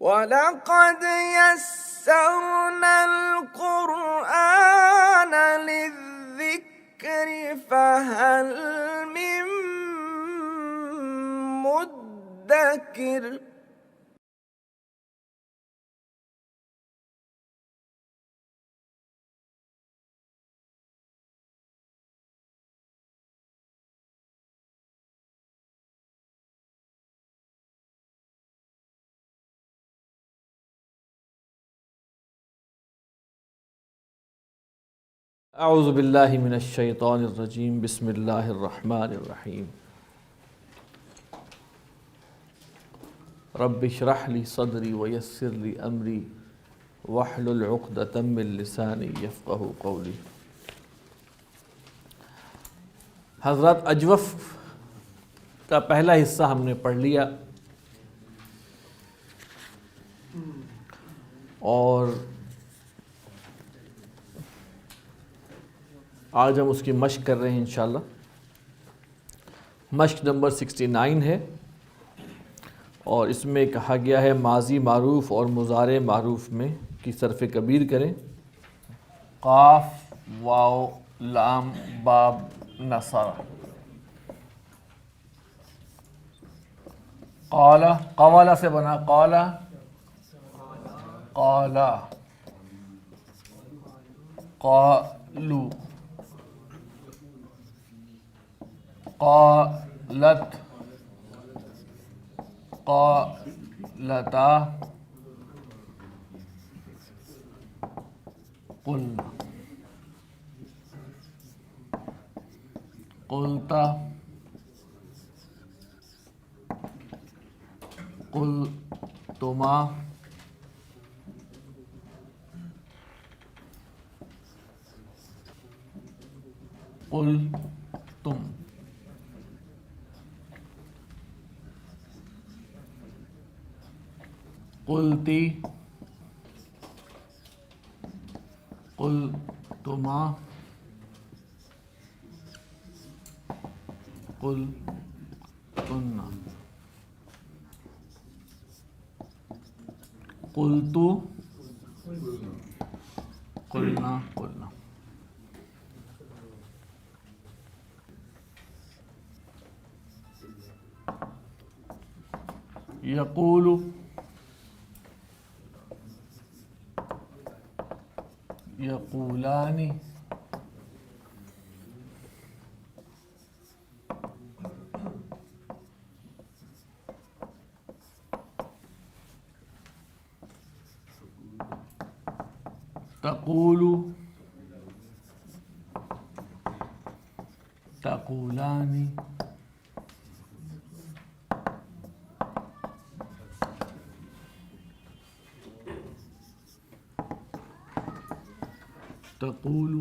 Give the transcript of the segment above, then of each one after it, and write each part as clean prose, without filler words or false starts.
وَلَقَدْ يَسَّرْنَا الْقُرْآنَ لِلذِّكْرِ فَهَلْ مِن مُّدَّكِرٍ۔ اعوذ باللہ من الشیطان الرجیم، بسم اللہ الرحمن الرحیم۔ رب اشرح لی صدری ویسر لی امری واحلل عقدۃ من لسانی یفقہوا قولی۔ حضرات، اجوف کا پہلا حصہ ہم نے پڑھ لیا اور آج ہم اس کی مشق کر رہے ہیں انشاءاللہ۔ مشق نمبر 69 ہے اور اس میں کہا گیا ہے ماضی معروف اور مضارع معروف میں کی صرف کبیر کریں۔ قاف واو لام باب نصر۔ قال، قوالا سے بنا، قال قالا، قالو، قالت، قالتا، قلنا، قلتا، قلتما، قلتم، قلتی، قلتما، قلتن، قلتو، قلنا، قلنا۔ یقول، یقولان، تقول، تقولان، تقول،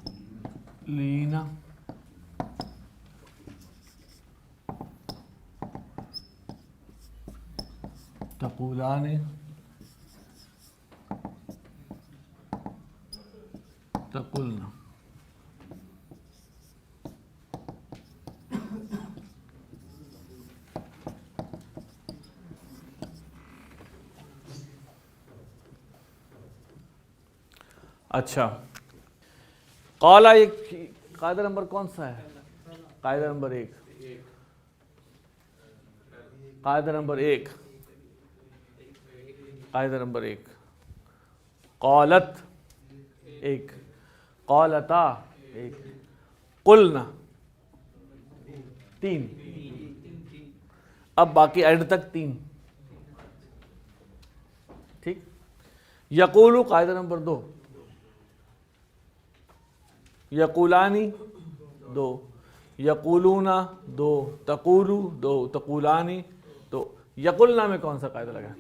تقولین، تقولان، تقلنا۔ اچھا، قالا ایک قاعدہ نمبر کون سا ہے؟ قاعدہ نمبر 1، قاعدہ نمبر 1، قاعدہ نمبر 1۔ قالت 1، قالتا 1، قلنا 3۔ اب باقی اینڈ تک 3، ٹھیک۔ یقولو قاعدہ نمبر 2، یقولانی 2، یقولون 2، تقولو 2، تقولانی 2۔ یقولنا میں کون سا قاعدہ لگا؟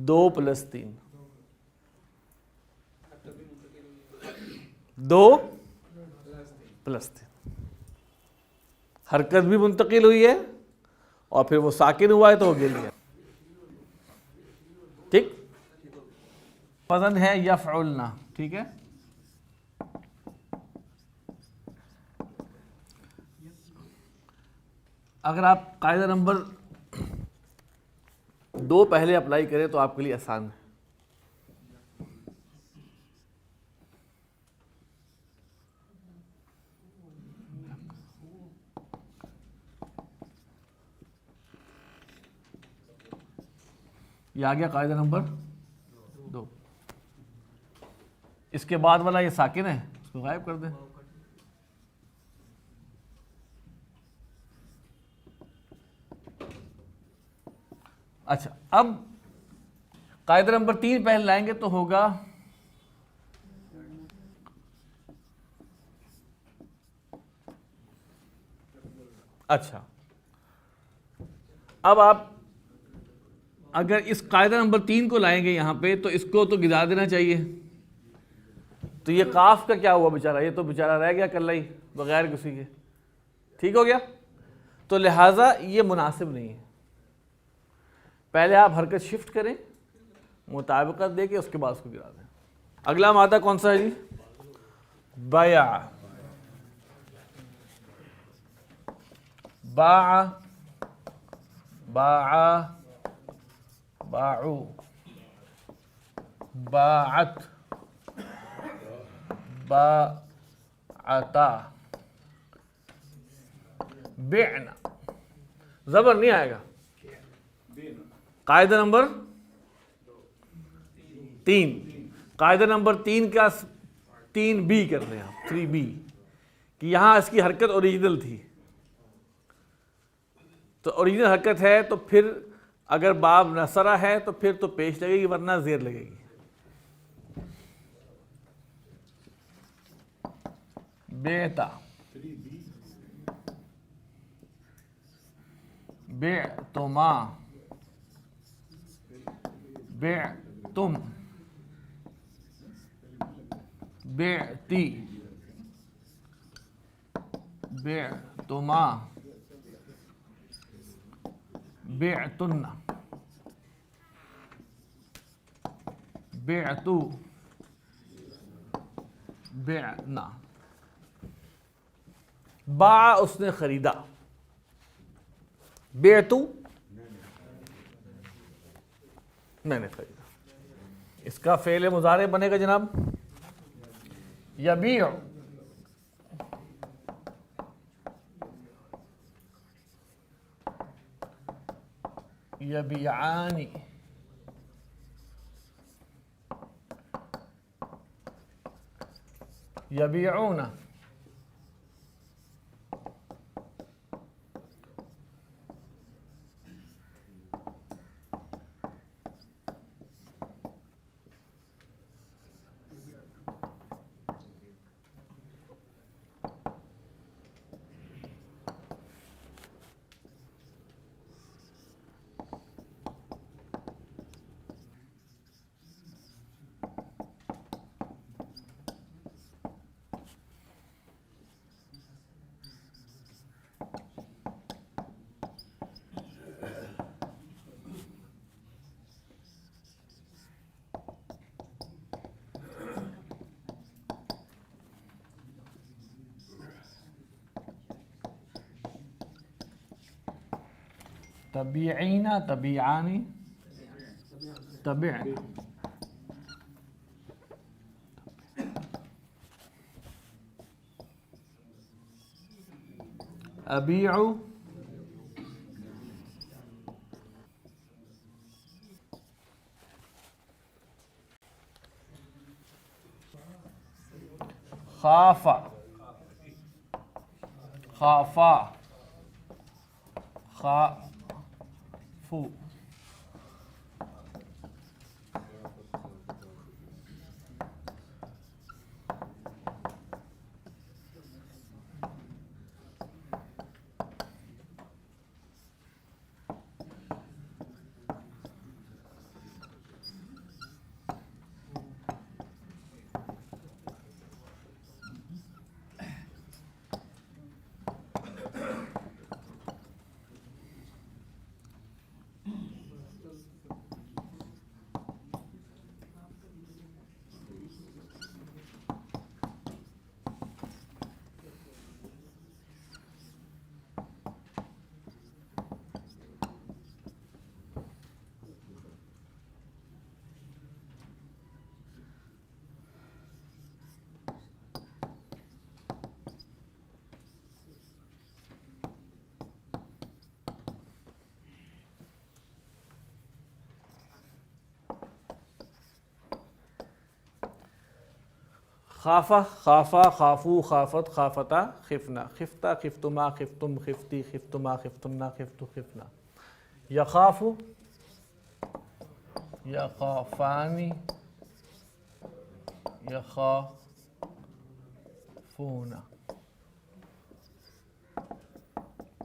2 + 3، 2 + 3. حرکت بھی منتقل ہوئی ہے اور پھر وہ ساکن ہوا ہے تو ہو گیا. ٹھیک. وزن ہے یفعلن. ٹھیک ہے. اگر آپ قاعدہ نمبر 2 پہلے اپلائی کریں تو آپ کے لیے آسان ہے. یہ آ گیا قاعدہ نمبر 2. اس کے بعد والا یہ ساکن ہے, اس کو غائب کر دیں. اچھا, اب قاعدہ نمبر 3 پہلے لائیں گے تو ہوگا اچھا. اب آپ اگر اس قاعدہ نمبر 3 کو لائیں گے یہاں پہ تو اس کو تو گزار دینا چاہیے. تو یہ قاف کا کیا ہوا بیچارہ, یہ تو بیچارہ رہ گیا کلہ ہی بغیر کسی کے. ٹھیک ہو گیا. تو لہٰذا یہ مناسب نہیں ہے. پہلے آپ حرکت شفٹ کریں, مطابقت دے کے اس کے بعد اس کو گرا دیں. اگلا مادہ کون سا ہے جی؟ بیع. باع, باع, باعو, باعت, باعتا, بعنا. زبر نہیں آئے گا. قاعدہ نمبر 3. قاعدہ نمبر 3 کا 3B کرنے ہیں آپ, 3B, کہ یہاں اس کی حرکت اوریجنل تھی. تو اوریجنل حرکت ہے تو پھر اگر باب نصرہ ہے تو پھر تو پیش لگے گی ورنہ زیر لگے گی. بیتا, بعتما, بعتم, بعتی, بعتما, بعتن, بعتو, بعنا. باع اس نے خریدا. بعتو میں نے خریدا. اس کا فعل مضارع بنے گا جناب یبیع. یبیعانی, یبیعون, تبیعین, تبیعانی, تبعن. ابیع, خاف, خافا, خافو, خافہ، خافہ، خافو، خافت، خافتا، خفنا، خفتا، خفتما، خفتم، خفتی، خفتما، خفتنا، خفتو، خفنا. یخافو، یخافانی، یخافون،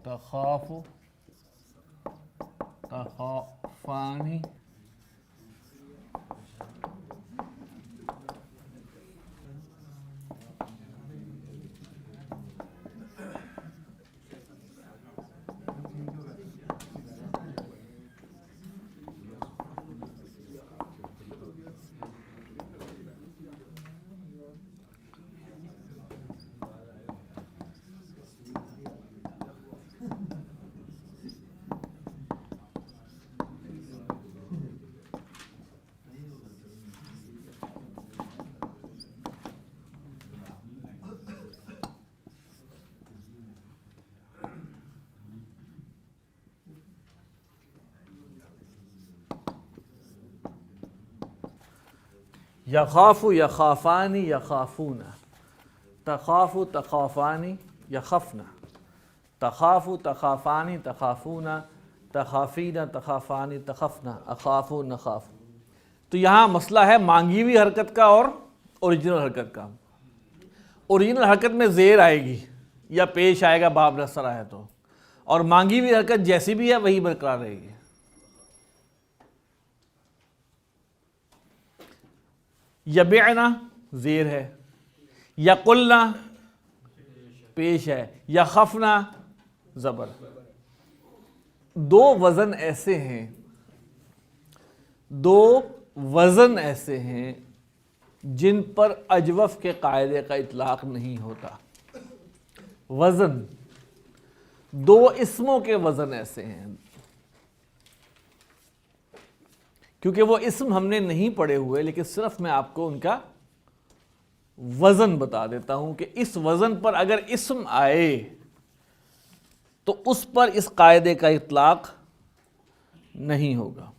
تخافو، تخافانی. یخافو، یخافانی، یخافون، تخافو، تخافانی، یخفنا، تخافو، تخافانی، تخافون، تخافین، تخافانی، تخفنا، اخافو، نخافو. تو یہاں مسئلہ ہے مانگی ہوئی حرکت کا اور اوریجنل حرکت کا. اوریجنل حرکت میں زیر آئے گی یا پیش آئے گا باب نصر آئے تو، اور مانگی ہوئی حرکت جیسی بھی ہے وہی برقرار رہے گی. یبعنا زیر ہے، یقلنا پیش ہے، یخفنا زبر. دو وزن ایسے ہیں جن پر اجوف کے قاعدے کا اطلاق نہیں ہوتا. وزن، دو اسموں کے وزن ایسے ہیں، کیونکہ وہ اسم ہم نے نہیں پڑھے ہوئے، لیکن صرف میں آپ کو ان کا وزن بتا دیتا ہوں کہ اس وزن پر اگر اسم آئے تو اس پر اس قاعدے کا اطلاق نہیں ہوگا.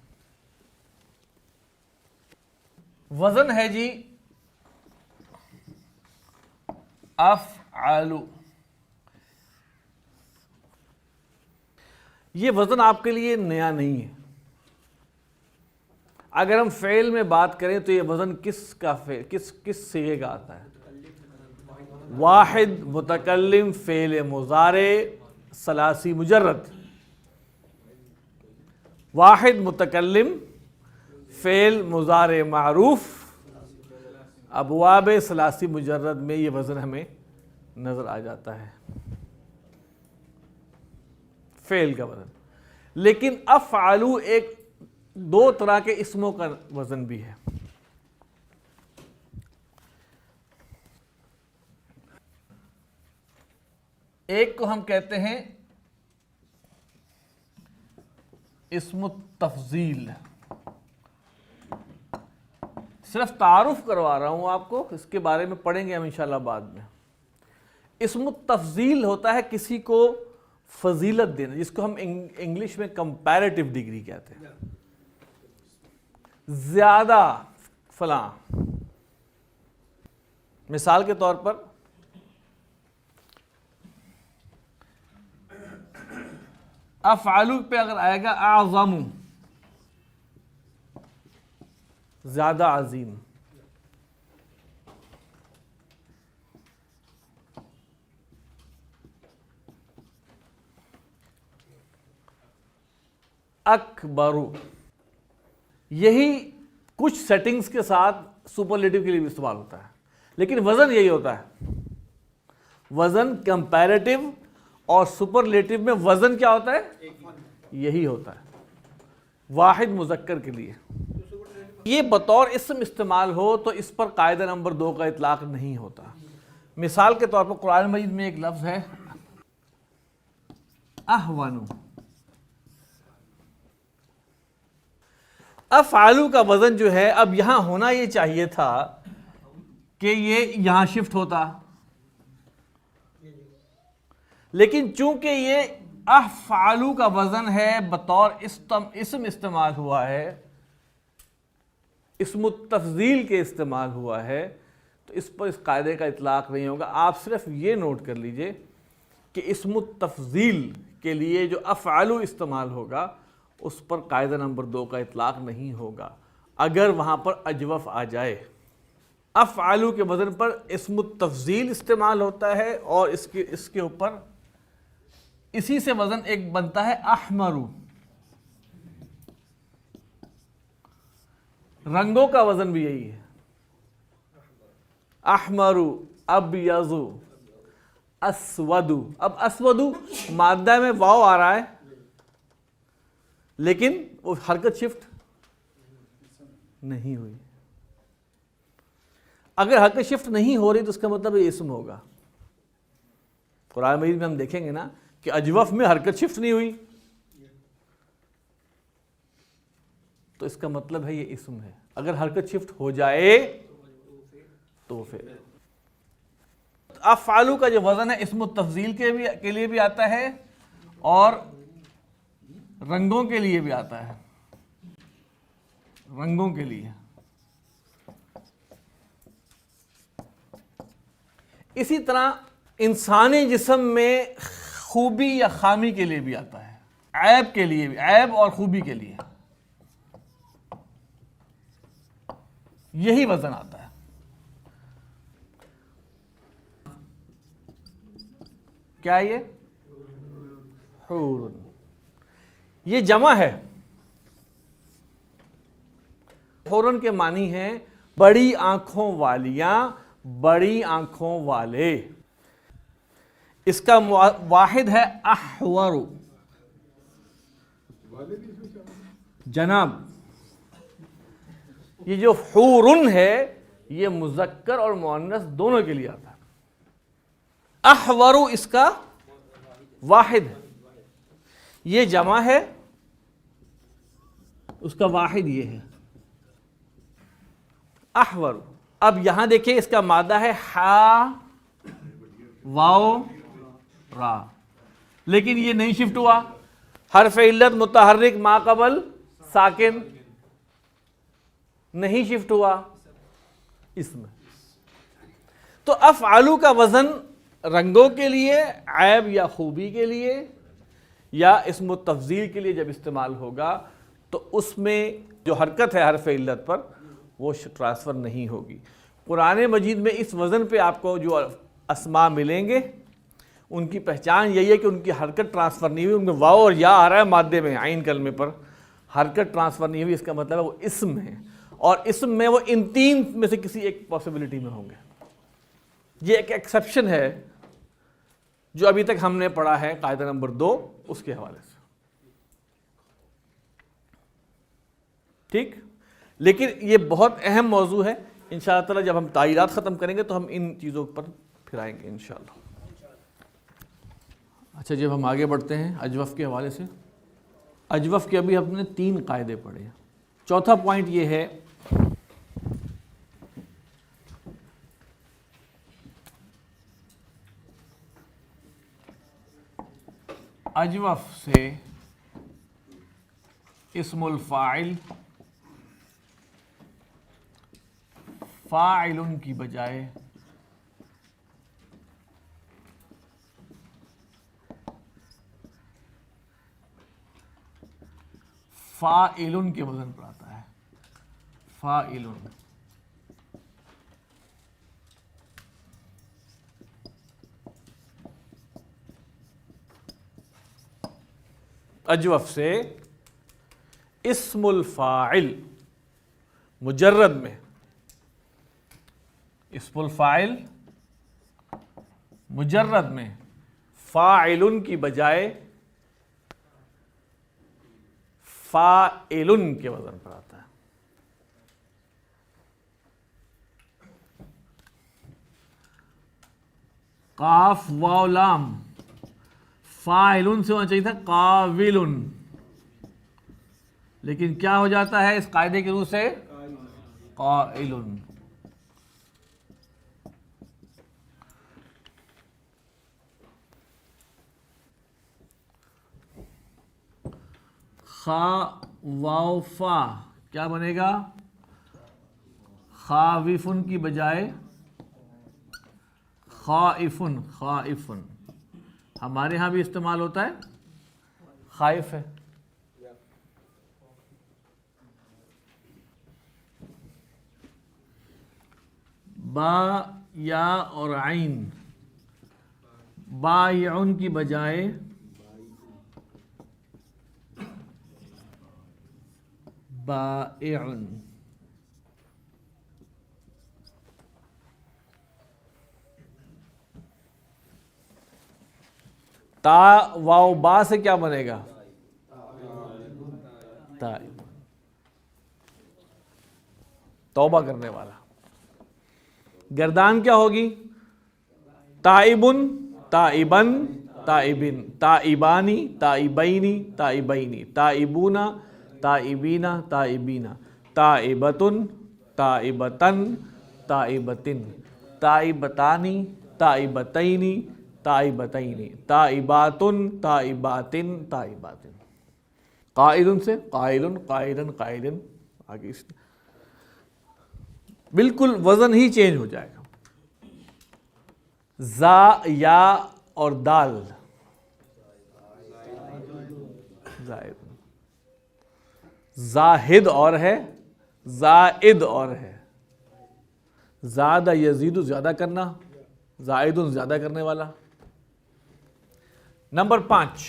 وزن ہے جی افعلو. یہ وزن آپ کے لیے نیا نہیں ہے. اگر ہم فعل میں بات کریں تو یہ وزن کس صیغے کا آتا ہے؟ واحد متکلم فعل مضارع ثلاثی مجرد. واحد متکلم فعل مضارع معروف ابواب ثلاثی مجرد میں یہ وزن ہمیں نظر آ جاتا ہے، فعل کا وزن. لیکن افعلو ایک دو طرح کے اسموں کا وزن بھی ہے. ایک کو ہم کہتے ہیں اسم التفضیل. صرف تعارف کروا رہا ہوں آپ کو، اس کے بارے میں پڑھیں گے ہم انشاءاللہ بعد میں. اسم التفضیل ہوتا ہے کسی کو فضیلت دینا، جس کو ہم انگلش میں کمپیریٹیو ڈگری کہتے ہیں. زیادہ فلاں. مثال کے طور پر افعلو پہ اگر آئے گا اعظم، زیادہ عظیم. اکبرو، یہی کچھ سیٹنگز کے ساتھ سپرلیٹو کے لیے بھی استعمال ہوتا ہے، لیکن وزن یہی ہوتا ہے. وزن کمپیریٹیو اور سپرلیٹو میں وزن کیا ہوتا ہے؟ یہی ہوتا ہے واحد مذکر کے لیے. یہ بطور اسم استعمال ہو تو اس پر قاعدہ نمبر 2 کا اطلاق نہیں ہوتا. مثال کے طور پر قرآن مجید میں ایک لفظ ہے احونو. افعلو کا وزن جو ہے، اب یہاں ہونا یہ چاہیے تھا کہ یہ یہاں شفٹ ہوتا، لیکن چونکہ یہ افعلو کا وزن ہے بطور اسم استعمال ہوا ہے، اسم التفضیل کے استعمال ہوا ہے، تو اس پر اس قاعدے کا اطلاق نہیں ہوگا. آپ صرف یہ نوٹ کر لیجئے کہ اسم التفضیل کے لیے جو افعلو استعمال ہوگا اس پر قاعدہ نمبر 2 کا اطلاق نہیں ہوگا اگر وہاں پر اجوف آ جائے. افعلو کے وزن پر اسم التفضیل استعمال ہوتا ہے اور اس کے اوپر اسی سے وزن ایک بنتا ہے احمرو. رنگوں کا وزن بھی یہی ہے. احمرو، ابیضو، اسودو. اب اسودو مادہ میں واو آ رہا ہے لیکن وہ حرکت شفٹ نہیں ہوئی. اگر حرکت شفٹ نہیں ہو رہی تو اس کا مطلب یہ اسم ہوگا. قرآن مجید میں ہم دیکھیں گے نا کہ اجوف میں حرکت شفٹ نہیں ہوئی تو اس کا مطلب ہے یہ اسم ہے. اگر حرکت شفٹ ہو جائے تو پھر افعلو کا جو وزن ہے اسم التفضیل کے لیے بھی آتا ہے اور رنگوں کے لیے بھی آتا ہے. رنگوں کے لیے اسی طرح انسانی جسم میں خوبی یا خامی کے لیے بھی آتا ہے. عیب کے لیے بھی، عیب اور خوبی کے لیے یہی وزن آتا ہے. کیا یہ حور، یہ جمع ہے. حورن کے معنی ہیں بڑی آنکھوں والیاں، بڑی آنکھوں والے. اس کا واحد ہے احور، جناب. یہ جو حورن ہے یہ مذکر اور مؤنث دونوں کے لیے آتا ہے. احور اس کا واحد ہے، یہ جمع ہے، اس کا واحد یہ ہے احور. اب یہاں دیکھیں اس کا مادہ ہے ہا واو را، لیکن یہ نہیں شفٹ ہوا. حرف علت متحرک ما قبل ساکن نہیں شفٹ ہوا اس میں. تو افعلو کا وزن رنگوں کے لیے، عیب یا خوبی کے لیے یا اسم التفضیل کے لیے جب استعمال ہوگا تو اس میں جو حرکت ہے حرف علت پر وہ ٹرانسفر نہیں ہوگی. قرآن مجید میں اس وزن پہ آپ کو جو اسماء ملیں گے ان کی پہچان یہی ہے کہ ان کی حرکت ٹرانسفر نہیں ہوئی. ان میں واو اور یا آ رہا ہے مادے میں، عین کلمے پر حرکت ٹرانسفر نہیں ہوئی. اس کا مطلب ہے وہ اسم ہے، اور اسم میں وہ ان تین میں سے کسی ایک پاسبلٹی میں ہوں گے. یہ ایک ایکسیپشن ہے جو ابھی تک ہم نے پڑھا ہے قاعدہ نمبر 2 اس کے حوالے سے. ٹھیک، لیکن یہ بہت اہم موضوع ہے. ان شاء اللہ تعالیٰ جب ہم تعیینات ختم کریں گے تو ہم ان چیزوں پر پھر آئیں گے انشاءاللہ. اچھا، جب ہم آگے بڑھتے ہیں اجوف کے حوالے سے. اجوف کے ابھی ہم نے 3 قاعدے پڑھے ہیں. چوتھا پوائنٹ یہ ہے اجوف سے اسم الفاعل فاعل کی بجائے فاعل کے وزن پر آتا ہے. فاعل. اجوف سے اسم الفاعل مجرد میں، اسم الفاعل مجرد میں فاعل کی بجائے فاعل کے وزن پر آتا ہے. قاف واو لام فاعل سے ہونا چاہیے تھا قاول، لیکن کیا ہو جاتا ہے اس قاعدے کے روح سے قائل. خا واو فا کیا بنے گا؟ خاوفن کی بجائے خائفن، خائفن ہمارے ہاں بھی استعمال ہوتا ہے، خائف ہے. با یا اور عین، بائعن کی بجائے بائعن. تا واو با سے کیا بنے گا؟ تائب، توبہ کرنے والا. گردان کیا ہوگی؟ تائبن، تائبن، تائبن، تائبانی، تائبینی، تائبینی، تائبون، تائبین، تائبین، تائبتن، تائبتن، تائبتن، تائبتانی، تائبتینی، تائبتینی، تائباتن، تائباتن، تائباتن. قائلن سے قائلن، قائلن، قائلن، آگے اس بالکل وزن ہی چینج ہو جائے گا. زا یا اور دال، زائد، زاہد اور ہے، زائد اور ہے. زیادہ یزید زیادہ کرنا، زائد زیادہ کرنے والا. نمبر 5،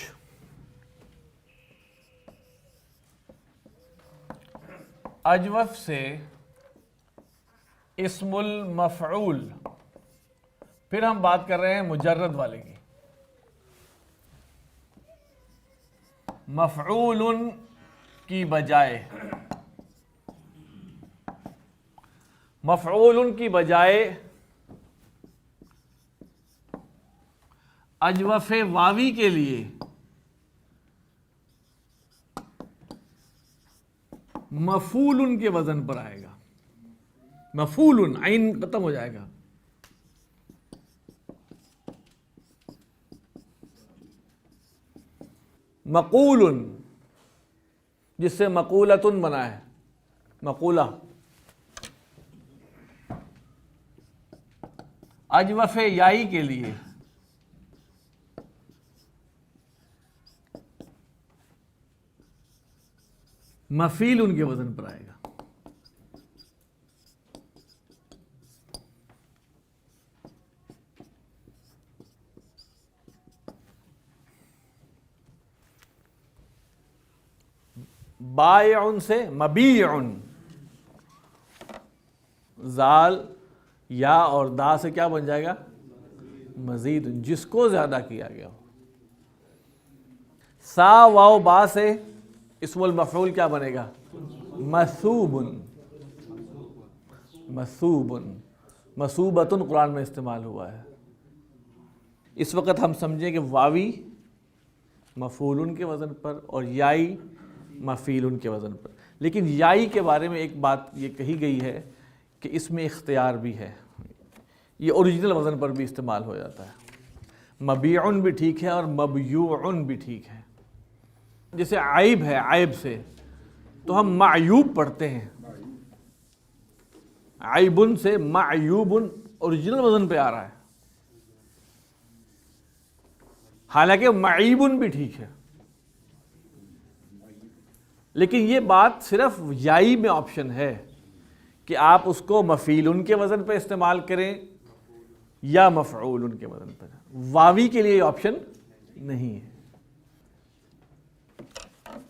اجوف سے اسم المفعول. پھر ہم بات کر رہے ہیں مجرد والے کی. مفعول کی بجائے، مفعول کی بجائے اجوف واوی کے لیے مفعول کے وزن پر آئے گا. مفعول، عین ختم ہو جائے گا. مقول، جس سے مقولتن بنا ہے، مقولہ. اجوف یائی کے لیے مفعول ان کے وزن پر آئے گا. بائعن سے مبیعن، زال یا اور دا سے کیا بن جائے گا؟ مزید، جس کو زیادہ کیا گیا ہو. سا واو با سے اسم المفعول کیا بنے گا؟ مثوبن، مثوبن، مثوبتن قرآن میں استعمال ہوا ہے. اس وقت ہم سمجھیں کہ واوی مفعول کے وزن پر اور یائی مفعول کے وزن پر. لیکن یائی کے بارے میں ایک بات یہ کہی گئی ہے کہ اس میں اختیار بھی ہے، یہ اوریجنل وزن پر بھی استعمال ہو جاتا ہے. مبیعن بھی ٹھیک ہے اور مبیوعن بھی ٹھیک ہے. جیسے عیب ہے، عیب سے تو ہم معیوب پڑھتے ہیں. عیبن سے معیوبن اوریجنل وزن پہ آ رہا ہے، حالانکہ معیبن بھی ٹھیک ہے. لیکن یہ بات صرف یائی میں آپشن ہے کہ آپ اس کو مفعول کے وزن پہ استعمال کریں یا مفعول کے وزن پر. واوی کے لیے یہ آپشن نہیں ہے.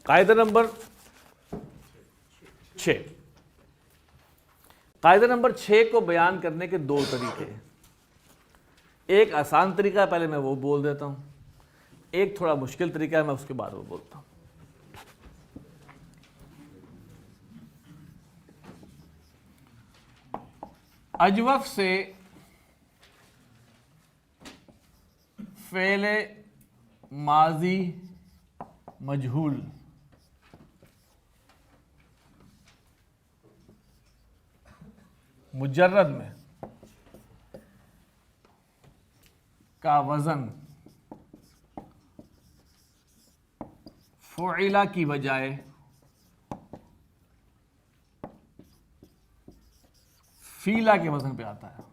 قاعدہ نمبر 6، قاعدہ نمبر 6 کو بیان کرنے کے 2 طریقے ہیں. ایک آسان طریقہ ہے، پہلے میں وہ بول دیتا ہوں. ایک تھوڑا مشکل طریقہ ہے، میں اس کے بعد وہ بولتا ہوں. اجوف سے فعل ماضی مجہول مجرد میں کا وزن فعلا کی بجائے فیلا کے وزن پہ آتا ہے.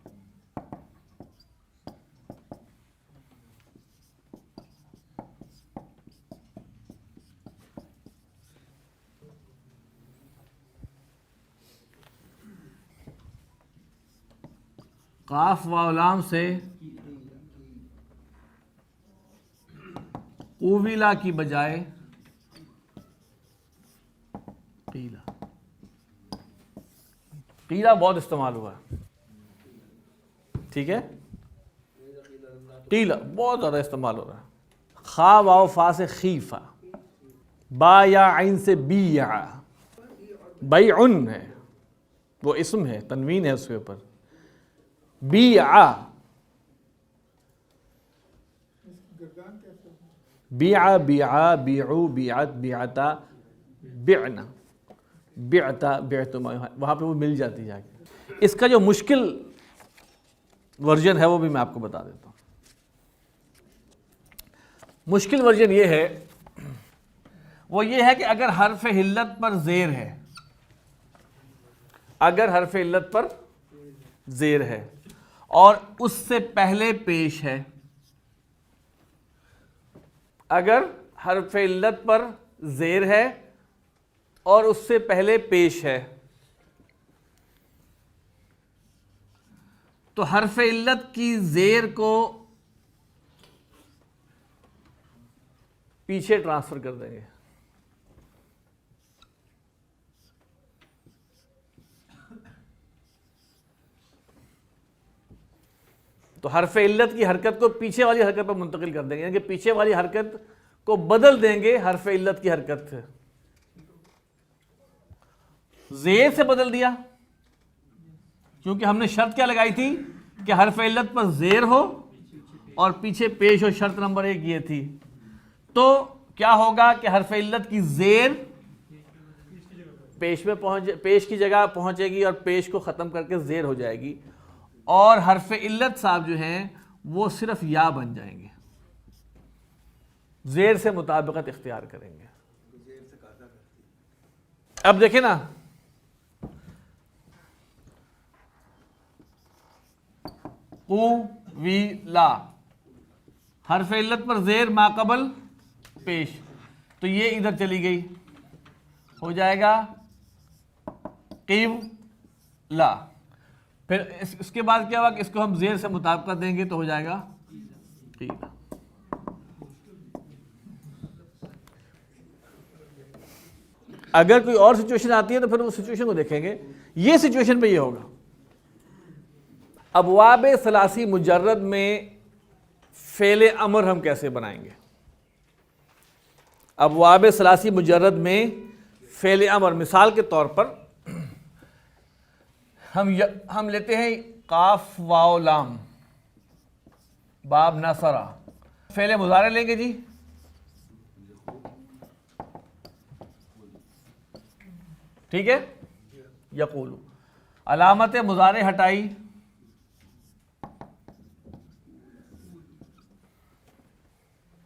قاف واو لام سے قویلا کی بجائے قیلا. قیلا بہت استعمال ہوا ہے, ٹھیک ہے, قیلا بہت زیادہ استعمال ہو رہا ہے. خا واو فا سے خیفا, با یا عین سے بیع, بیعن ہے وہ اسم ہے, تنوین ہے اس کے اوپر. بیع, بیع بیعا بیعو بیعت بیعتا بعنا بعتا بعتما, وہاں پہ وہ مل جاتی ہے جا کے. اس کا جو مشکل ورژن ہے وہ بھی میں آپ کو بتا دیتا ہوں. مشکل ورژن یہ ہے, وہ یہ ہے کہ اگر حرف علت پر زیر ہے, اگر حرف علت پر زیر ہے اور اس سے پہلے پیش ہے, اگر حرف علت پر زیر ہے اور اس سے پہلے پیش ہے, تو حرف علت کی زیر کو پیچھے ٹرانسفر کر دیں گے. تو حرف علت کی حرکت کو پیچھے والی حرکت پر منتقل کر دیں گے, یعنی کہ پیچھے والی حرکت کو بدل دیں گے حرف علت کی حرکت سے. زیر سے بدل دیا, کیونکہ ہم نے شرط کیا لگائی تھی کہ حرف علت پر زیر ہو اور پیچھے پیش ہو, شرط نمبر 1 یہ تھی. تو کیا ہوگا کہ حرف علت کی زیر پیش کی جگہ پہنچے گی اور پیش کو ختم کر کے زیر ہو جائے گی, اور حرف علت صاحب جو ہیں وہ صرف یا بن جائیں گے, زیر سے مطابقت اختیار کریں گے. اب دیکھیں نا, قویلا حرف علت پر زیر ماقبل پیش, تو یہ ادھر چلی گئی, ہو جائے گا قیولا. پھر اس کے بعد کیا ہوا کہ اس کو ہم زیر سے مطابقت دیں گے تو ہو جائے گا قیلا. اگر کوئی اور سچویشن آتی ہے تو پھر وہ سچویشن کو دیکھیں گے. یہ سچویشن پہ یہ ہوگا. ابواب ثلاثی مجرد میں فعل امر ہم کیسے بنائیں گے؟ ابواب ثلاثی مجرد میں فعل امر, مثال کے طور پر ہم لیتے ہیں قاف واو لام باب نصرہ, فعل مضارع لیں گے جی, ٹھیک ہے, یقول. علامت مضارع ہٹائی,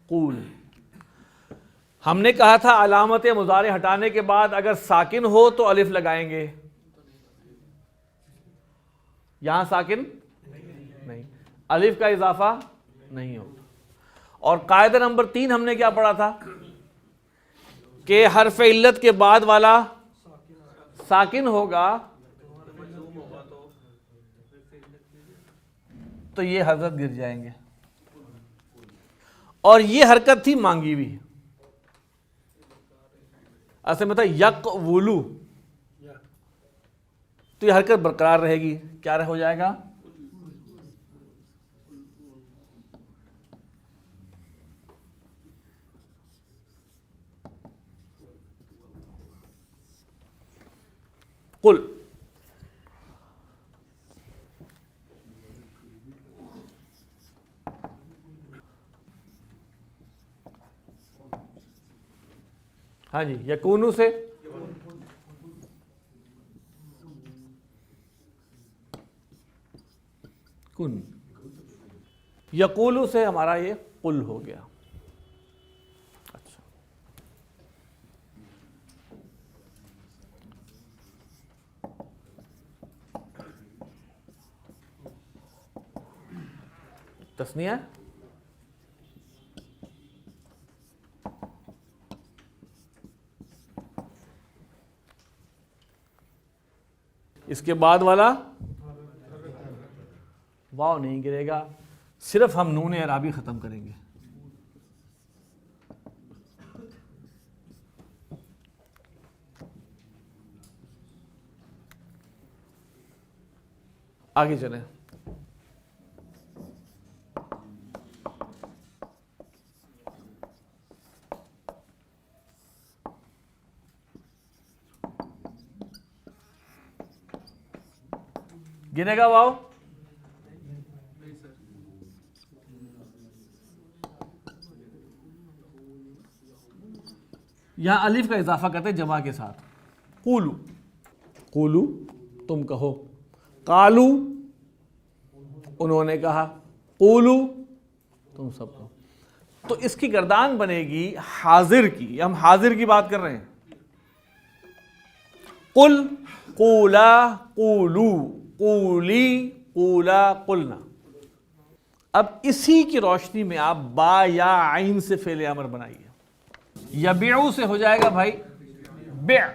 قول. ہم نے کہا تھا علامت مضارع ہٹانے کے بعد اگر ساکن ہو تو الف لگائیں گے, یہاں ساکن نہیں, الف کا اضافہ نہیں ہوتا. اور قاعدہ نمبر 3 ہم نے کیا پڑھا تھا کہ حرف علت کے بعد والا ساکن ہوگا تو یہ حضرت گر جائیں گے, اور یہ حرکت تھی مانگی ہوئی. اصل میں تھا یقولو, تو یہ حرکت برقرار رہے گی. کیا ہو جائے گا؟ قل. ہاں جی, یکونو سے کن, یقولو سے ہمارا یہ قل ہو گیا. اچھا, تسنیہ اس کے بعد والا واو نہیں گرے گا، صرف ہم نون اعرابی ختم کریں گے. آگے چلیں. گنے گا واو؟ یہاں الف کا اضافہ کرتے جمع کے ساتھ. قولو، قولو تم کہو، قالو انہوں نے کہا، قولو تم سب کہو. تو اس کی گردان بنے گی حاضر کی. ہم حاضر کی بات کر رہے ہیں. قل، قولا، قولو، قولی، قولا، قلنا. اب اسی کی روشنی میں آپ با یا عین سے فعل امر بنائیے. یبیعو سے ہو جائے گا بھائی بیع.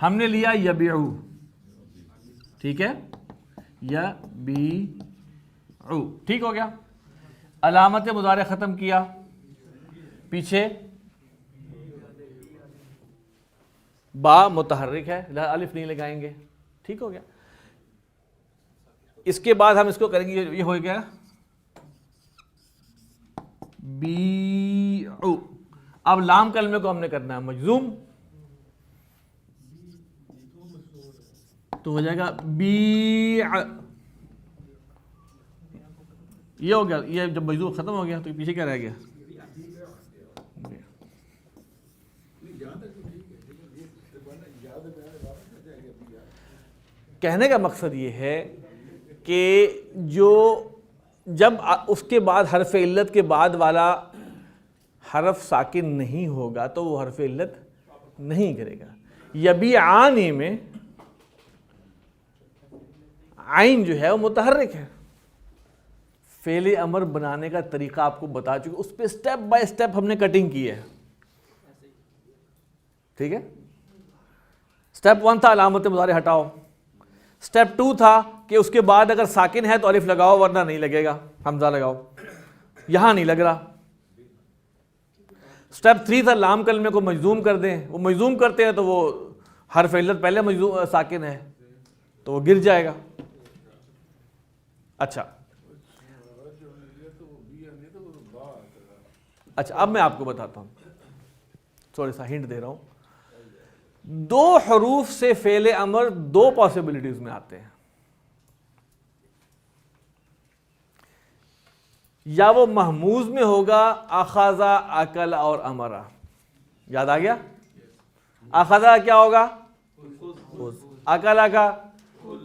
ہم نے لیا یبیعو، ٹھیک ہے، یبیعو ٹھیک ہو گیا. علامت مضارع ختم کیا، پیچھے با متحرک ہے الف نہیں لگائیں گے، ٹھیک ہو گیا. اس کے بعد ہم اس کو کریں گے، یہ ہو گیا بیعو. اب لام کلمے کو ہم نے کرنا ہے مجزوم، تو ہو جائے گا بیع. یہ ہو گیا. یہ جب مجزوم ختم ہو گیا تو پیچھے کیا رہ گیا؟ کہنے کا مقصد یہ ہے کہ جب اس کے بعد حرف علت کے بعد والا حرف ساکن نہیں ہوگا تو وہ حرف علت نہیں کرے گا. یبیعانی میں عین جو ہے وہ متحرک ہے. فعل امر بنانے کا طریقہ آپ کو بتا چکے، اس پہ سٹیپ بائی سٹیپ ہم نے کٹنگ کی ہے. ٹھیک ہے. سٹیپ 1 تھا علامت مضارع ہٹاؤ. سٹیپ 2 تھا کہ اس کے بعد اگر ساکن ہے تو الف لگاؤ ورنہ نہیں لگے گا، حمزہ لگاؤ. یہاں نہیں لگ رہا. سٹیپ 3 تھا لام کلمے کو مجزوم کر دیں. وہ مجزوم کرتے ہیں تو وہ حرف علت پہلے مجزوم ساکن ہے تو وہ گر جائے گا. اچھا اب میں آپ کو بتاتا ہوں، تھوڑا سا ہنٹ دے رہا ہوں. 2 حروف سے فعل امر 2 پاسبلٹیز میں آتے ہیں. یا وہ محموز میں ہوگا اخذا، اکل اور امرا. یاد آ گیا؟ اخذا کیا ہوگا؟ اکلا کا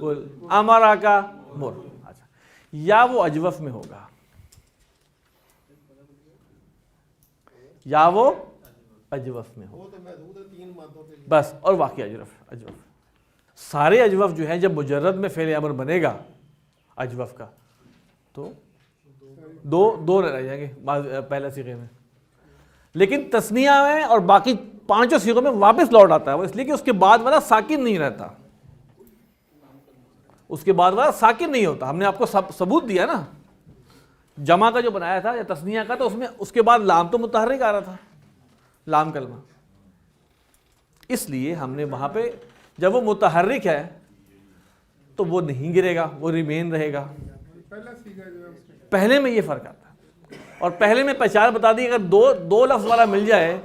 کل، امرا کا مر. اچھا. یا وہ اجوف میں ہوگا، یا وہ اجوف میں ہوگا بس. اور واقعی اجوف سارے اجوف جو ہیں جب مجرد میں فعل امر بنے گا اجوف کا تو دو رہ جائیں گے پہلے صیغے میں. لیکن تثنیہ میں اور باقی 5 صیغوں میں واپس لوٹ آتا ہے وہ، اس لیے کہ اس کے بعد والا ساکن نہیں رہتا. اس کے بعد والا ساکن نہیں ہوتا. ہم نے آپ کو ثبوت دیا نا جمع کا جو بنایا تھا یا تثنیہ کا، تو اس میں اس کے بعد لام تو متحرک آ رہا تھا، لام کلمہ. اس لیے ہم نے وہاں پہ جب وہ متحرک ہے تو وہ نہیں گرے گا، وہ ریمین رہے گا. پہلے میں یہ فرق آتا ہے. اور پہلے میں پہچان بتا دی، اگر دو لفظ والا مل جائے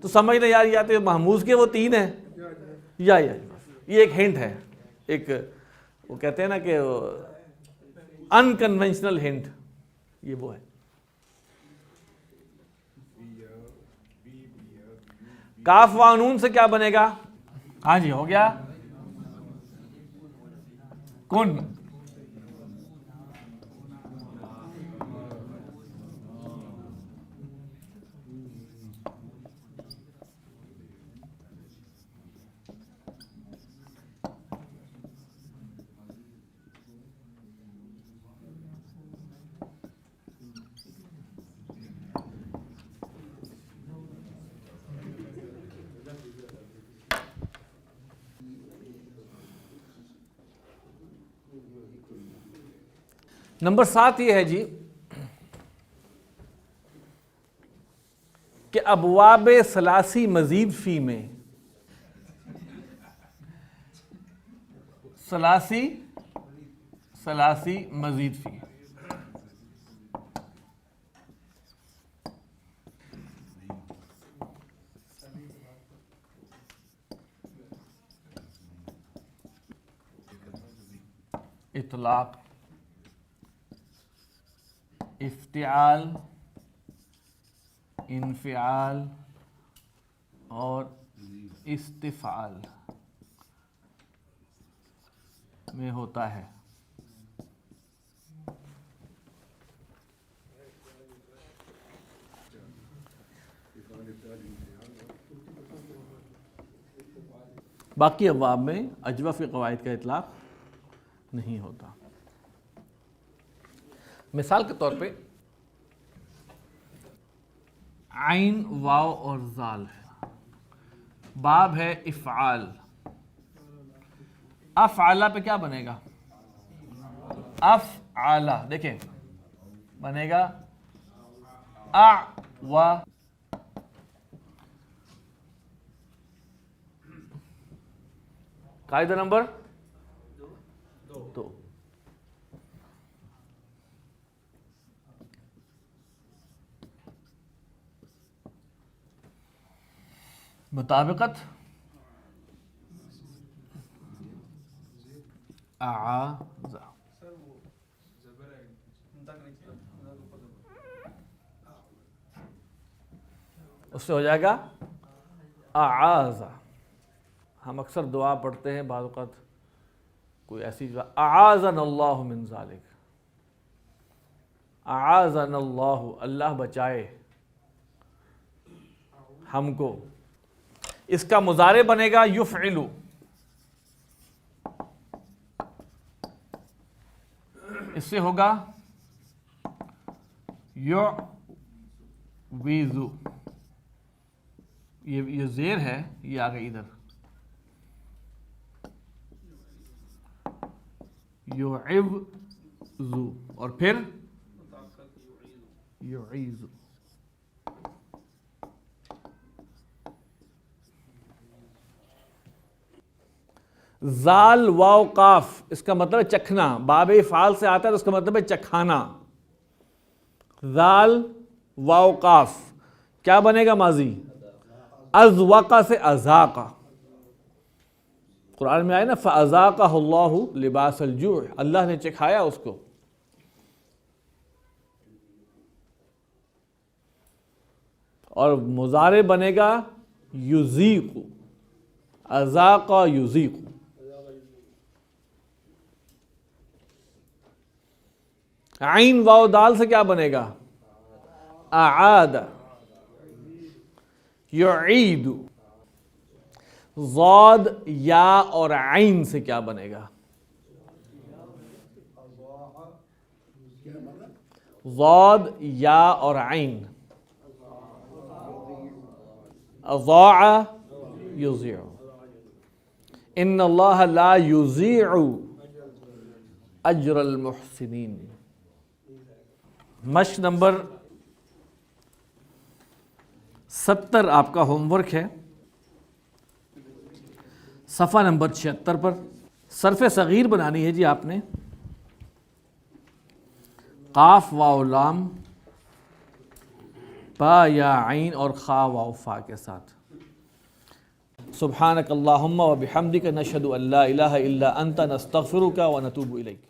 تو سمجھ لیں یار یا تو محموز کے وہ 3 ہیں یا یہ ایک ہنٹ ہے. ایک وہ کہتے ہیں نا کہ ان کنونشنل ہنٹ، یہ وہ ہے. کاف وانون سے کیا بنے گا؟ ہاں جی ہو گیا کن. نمبر 7 یہ ہے جی کہ ابواب ثلاثی مزید فی میں ثلاثی مزید فی اطلاق، افتعال، انفعال اور استفعال میں ہوتا ہے۔ باقی ابواب میں اجوف کے قواعد کا اطلاق نہیں ہوتا۔ مثال کے طور پہ عین، واو اور زال ہے، باب ہے افعال، افعالہ پہ کیا بنے گا؟ افعالہ، دیکھیں بنے گا و قاعدہ نمبر 2۔ مطابقت اعاذ، اس سے ہو جائے گا اعاذ۔ ہم اکثر دعا پڑھتے ہیں، بعض اوقات کوئی ایسی دعا، اعاذنا اللہ من ذالک، اعاذنا اللہ، اللہ بچائے ہم کو۔ اس کا مضارع بنے گا یفعلو، اس سے ہوگا یعوذ، یہ زیر ہے، یہ آگے ادھر یعوذ، اور پھر یعیذ۔ زال واو قاف، اس کا مطلب ہے چکھنا، باب افعال سے آتا ہے تو اس کا مطلب ہے چکھانا۔ زال واو قاف کیا بنے گا ماضی؟ اذوق سے اذاق، قرآن میں آئے نا فَأَذَاقَهُ اللَّهُ لِبَاسَ الْجُوعِ، اللہ نے چکھایا اس کو۔ اور مضارع بنے گا یذیق، اذاق یذیق۔ عین واو دال سے کیا بنے گا؟ اعاد، یعید۔ ضاد یا اور عین سے کیا بنے گا؟ ضاد یا اور عین، اضاع یضیع، ان اللہ لا یضیع اجر المحسنین۔ مشق نمبر 70 آپ کا ہوم ورک ہے، صفحہ نمبر 76 پر صرف صغیر بنانی ہے جی آپ نے، قاف واو لام، با یا عین اور خا واو فا کے ساتھ۔ سبحانک اللہم و بحمدک نشہد ان لا الہ الا انت نستغفرک و نتوب الیک۔